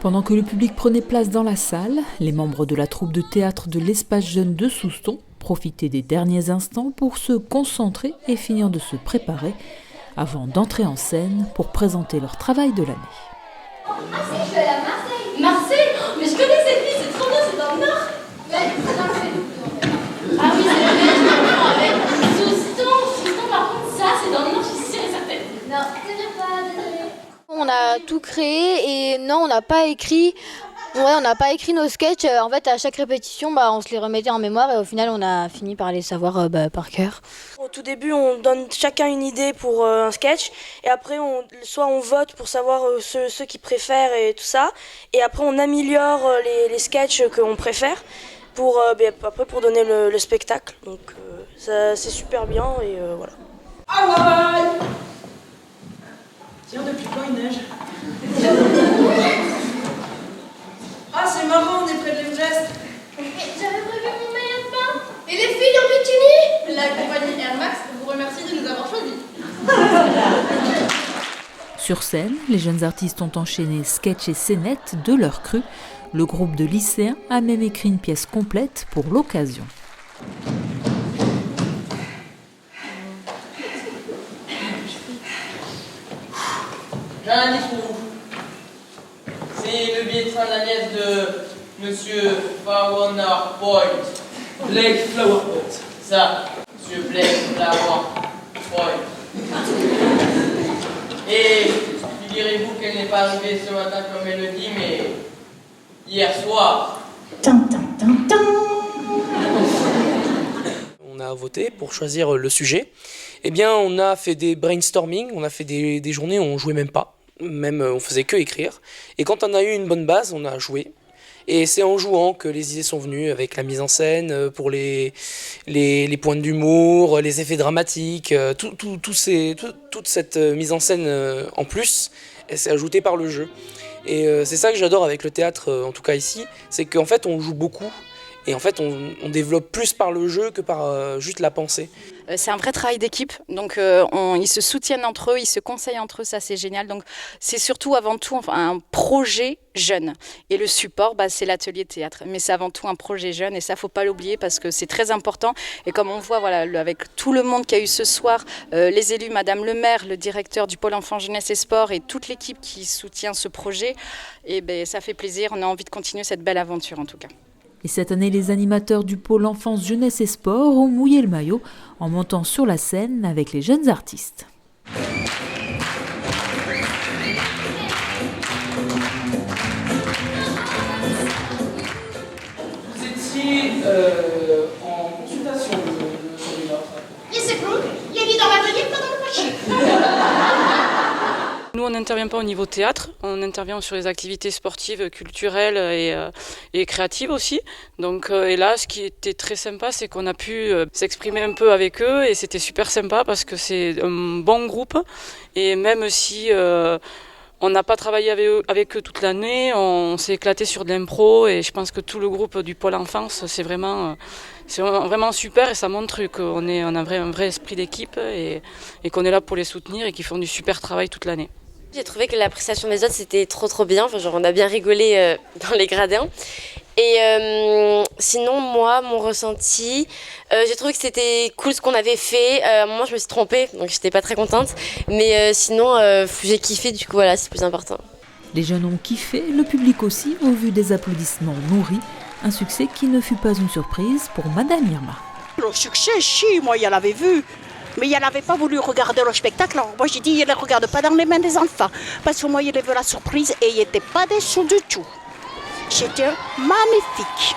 Pendant que le public prenait place dans la salle, les membres de la troupe de théâtre de l'Espace Jeune de Souston profitaient des derniers instants pour se concentrer et finir de se préparer avant d'entrer en scène pour présenter leur travail de l'année. Ah si, je vais aller à Marseille. Marseille? Mais je connais cette ville, c'est trop bien, c'est dans le Nord. Ouais, c'est dans le Ah oui, c'est le même, je comprends avec Souston, par contre, ça, c'est dans le Nord, je suis sûre et certaine. Non, je ne pas, désolée. On a tout créé et non, on n'a pas écrit. Ouais, on n'a pas écrit nos sketchs. En fait, à chaque répétition, on se les remettait en mémoire et au final, on a fini par les savoir par cœur. Au tout début, on donne chacun une idée pour un sketch et après, soit on vote pour savoir ceux qui préfèrent et tout ça. Et après, on améliore les sketchs qu'on préfère pour donner le spectacle. Donc, ça, c'est super bien et voilà. Hawaï! Tiens, depuis quand il neige? Ah, c'est marrant, on est près de l'Everest. J'avais prévu mon maillot de bain. Et les filles en bikini? La compagnie Air Max vous remercie de nous avoir choisis. Sur scène, les jeunes artistes ont enchaîné sketch et scénettes de leur cru. Le groupe de lycéens a même écrit une pièce complète pour l'occasion. J'ai un indice pour vous. C'est le billet de train de la nièce de Monsieur Flower Point. Blake Flower Point. Ça, Monsieur Blake Flower Point. Et figurez-vous qu'elle n'est pas arrivée ce matin comme elle le dit, mais hier soir. On a voté pour choisir le sujet. Eh bien, on a fait des brainstorming, on a fait des journées où on jouait même pas. Même on faisait que écrire. Et quand on a eu une bonne base, on a joué. Et c'est en jouant que les idées sont venues, avec la mise en scène, pour les points d'humour, les effets dramatiques, toute cette mise en scène en plus, c'est ajouté par le jeu. Et c'est ça que j'adore avec le théâtre, en tout cas ici, c'est qu'en fait on joue beaucoup. Et en fait, on développe plus par le jeu que par juste la pensée. C'est un vrai travail d'équipe, donc ils se soutiennent entre eux, ils se conseillent entre eux, ça c'est génial. Donc c'est surtout avant tout un projet jeune. Et le support, c'est l'atelier de théâtre. Mais c'est avant tout un projet jeune et ça, faut pas l'oublier parce que c'est très important. Et comme on voit, avec tout le monde qu'il y a eu ce soir, les élus, Madame le maire, le directeur du pôle enfant, jeunesse et sport et toute l'équipe qui soutient ce projet, et ça fait plaisir, on a envie de continuer cette belle aventure en tout cas. Et cette année, les animateurs du pôle enfance, jeunesse et sport ont mouillé le maillot en montant sur la scène avec les jeunes artistes. Vous étiez en consultation le celui-là. Et c'est cool, il y a dit dans l'atelier, pas dans le machin. Nous, on n'intervient pas au niveau théâtre, on intervient sur les activités sportives, culturelles et créatives aussi. Donc, et là, ce qui était très sympa, c'est qu'on a pu s'exprimer un peu avec eux et c'était super sympa parce que c'est un bon groupe. Et même si on n'a pas travaillé avec eux toute l'année, on s'est éclaté sur de l'impro et je pense que tout le groupe du pôle enfance, c'est vraiment super et ça montre qu'on a un vrai esprit d'équipe et qu'on est là pour les soutenir et qu'ils font du super travail toute l'année. J'ai trouvé que l'appréciation des autres c'était trop bien, on a bien rigolé dans les gradins. Et sinon moi mon ressenti, j'ai trouvé que c'était cool ce qu'on avait fait. À un moment je me suis trompée donc j'étais pas très contente, mais sinon j'ai kiffé, du coup voilà, c'est plus important. Les jeunes ont kiffé, le public aussi, au vu des applaudissements nourris. Un succès qui ne fut pas une surprise pour Madame Irma. Le succès, si, moi, il l'avait vu. Mais il n'avait pas voulu regarder le spectacle. Alors, moi, j'ai dit, il ne le regarde pas dans les mains des enfants. Parce que moi, il avait la surprise et il n'était pas déçu du tout. C'était magnifique.